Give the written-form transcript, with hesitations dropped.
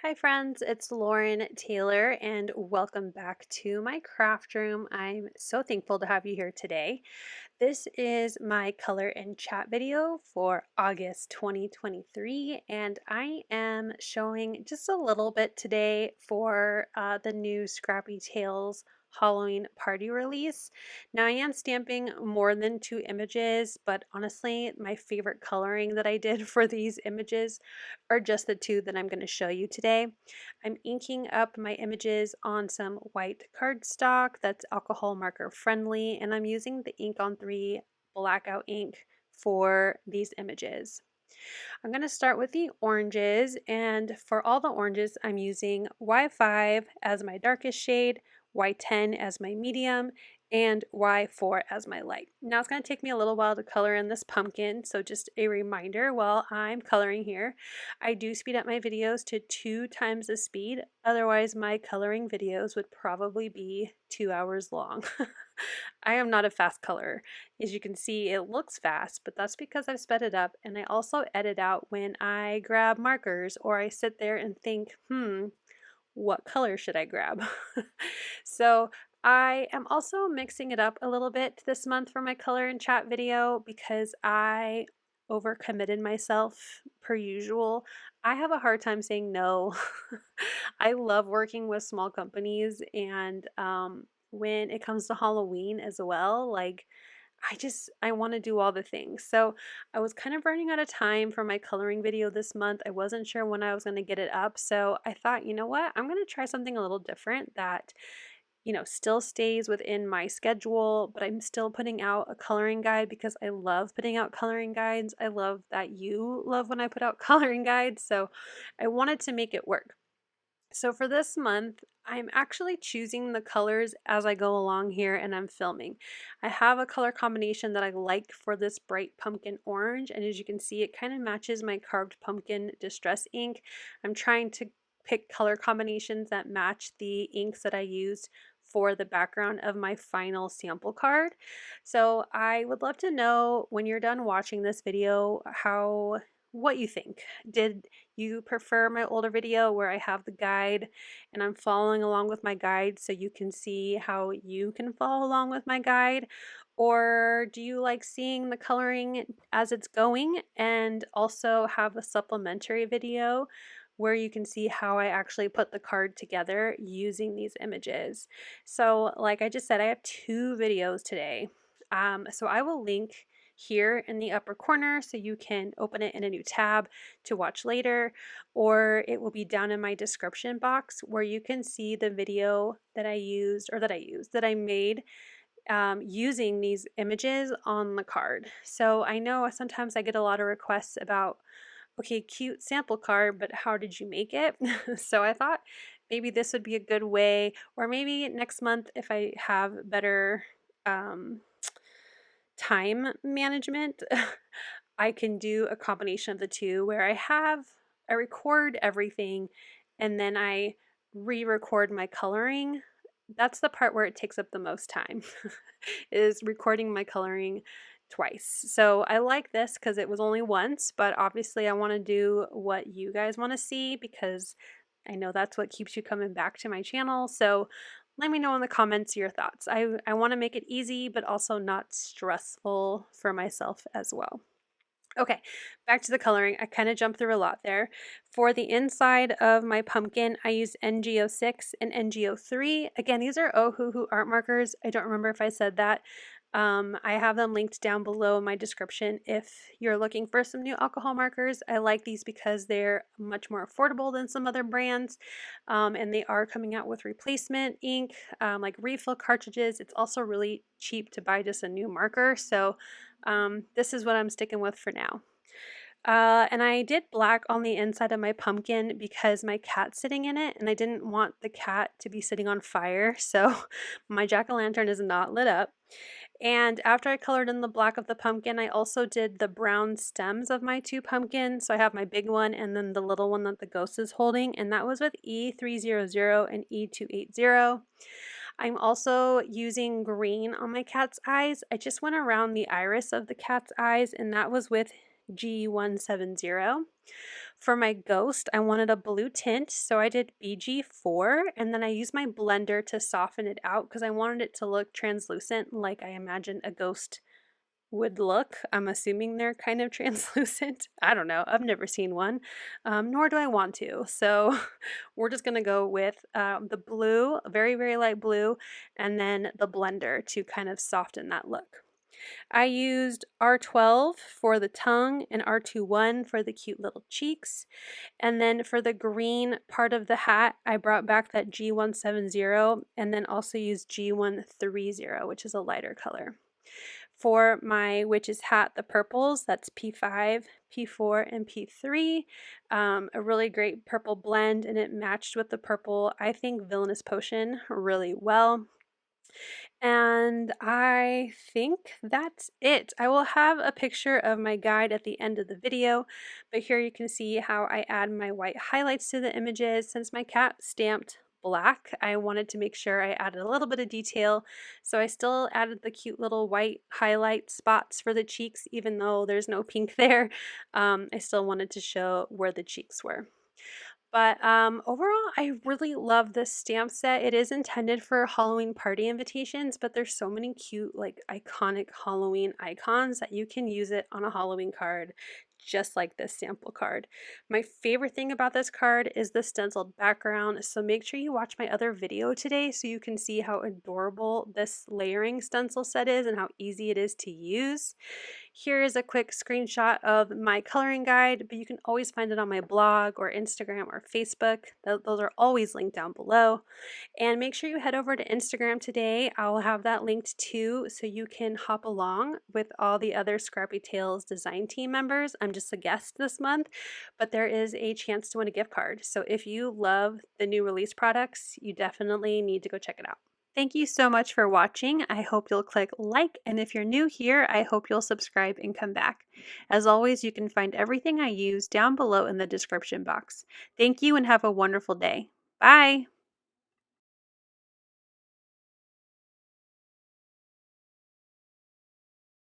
Hi friends, it's Lauren Taylor and welcome back to my craft room. I'm so thankful to have you here today. This is my color and chat video for August 2023 and I am showing just a little bit today for the new Scrappy Tales Halloween party release. Now I am stamping more than 2 images, but honestly my favorite coloring that I did for these images are just the two that I'm going to show you today. I'm inking up my images on some white cardstock that's alcohol marker friendly, and I'm using the Ink on 3 blackout ink for these images. I'm going to start with the oranges, and for all the oranges I'm using Y5 as my darkest shade, Y10 as my medium, and Y4 as my light. Now it's going to take me a little while to color in this pumpkin, so just a reminder while I'm coloring here, I do speed up my videos to 2 times the speed, otherwise my coloring videos would probably be 2 hours long. I am not a fast colorer. As you can see, it looks fast, but that's because I've sped it up, and I also edit out when I grab markers or I sit there and think, what color should I grab? So I am also mixing it up a little bit this month for my color and chat video because I overcommitted myself per usual. I have a hard time saying no. I love working with small companies and when it comes to Halloween as well, like I want to do all the things. So I was kind of running out of time for my coloring video this month. I wasn't sure when I was going to get it up. So I thought, you know what? I'm going to try something a little different that, still stays within my schedule, but I'm still putting out a coloring guide because I love putting out coloring guides. I love that you love when I put out coloring guides. So I wanted to make it work. So for this month, I'm actually choosing the colors as I go along here and I'm filming. I have a color combination that I like for this bright pumpkin orange, and as you can see, it kind of matches my carved pumpkin distress ink. I'm trying to pick color combinations that match the inks that I used for the background of my final sample card. So I would love to know when you're done watching this video what you think. Did you prefer my older video where I have the guide and I'm following along with my guide so you can see how you can follow along with my guide? Or do you like seeing the coloring as it's going and also have a supplementary video where you can see how I actually put the card together using these images? So like I just said, I have 2 videos today. So I will link here in the upper corner so you can open it in a new tab to watch later, or it will be down in my description box where you can see the video that I made using these images on the card. So I know sometimes I get a lot of requests about, okay, cute sample card, but how did you make it? So I thought maybe this would be a good way, or maybe next month if I have better time management, I can do a combination of the two where I record everything and then I re-record my coloring. That's the part where it takes up the most time is recording my coloring twice. So I like this because it was only once, but obviously I want to do what you guys want to see because I know that's what keeps you coming back to my channel. So let me know in the comments your thoughts. I want to make it easy, but also not stressful for myself as well. Okay, back to the coloring. I kind of jumped through a lot there. For the inside of my pumpkin, I used NG06 and NG03. Again, these are Ohuhu art markers. I don't remember if I said that. I have them linked down below in my description if you're looking for some new alcohol markers. I like these because they're much more affordable than some other brands, and they are coming out with replacement ink, like refill cartridges. It's also really cheap to buy just a new marker, so this is what I'm sticking with for now. And I did black on the inside of my pumpkin because my cat's sitting in it and I didn't want the cat to be sitting on fire, so my jack-o'-lantern is not lit up. And after I colored in the black of the pumpkin, I also did the brown stems of my 2 pumpkins. So I have my big one and then the little one that the ghost is holding, and that was with E300 and E280. I'm also using green on my cat's eyes. I just went around the iris of the cat's eyes, and that was with G170. For my ghost, I wanted a blue tint, so I did BG4, and then I used my blender to soften it out because I wanted it to look translucent like I imagine a ghost would look. I'm assuming they're kind of translucent. I don't know. I've never seen one, nor do I want to. So we're just going to go with the blue, very, very light blue, and then the blender to kind of soften that look. I used R12 for the tongue and R21 for the cute little cheeks. And then for the green part of the hat, I brought back that G170 and then also used G130, which is a lighter color. For my witch's hat, the purples, that's P5, P4, and P3. A really great purple blend, and it matched with the purple, I think, Villainous Potion really well. And I think that's it. I will have a picture of my guide at the end of the video, but here you can see how I add my white highlights to the images. Since my cat stamped black, I wanted to make sure I added a little bit of detail, so I still added the cute little white highlight spots for the cheeks, even though there's no pink there. I still wanted to show where the cheeks were. But overall, I really love this stamp set. It is intended for Halloween party invitations, but there's so many cute, like iconic Halloween icons that you can use it on a Halloween card, just like this sample card. My favorite thing about this card is the stenciled background, so make sure you watch my other video today so you can see how adorable this layering stencil set is and how easy it is to use. Here is a quick screenshot of my coloring guide, but you can always find it on my blog or Instagram or Facebook. Those are always linked down below. And make sure you head over to Instagram today. I'll have that linked too, so you can hop along with all the other Scrappy Tales design team members. I'm just a guest this month, but there is a chance to win a gift card. So if you love the new release products, you definitely need to go check it out. Thank you so much for watching. I hope you'll click like, and if you're new here, I hope you'll subscribe and come back. As always, you can find everything I use down below in the description box. Thank you and have a wonderful day. Bye!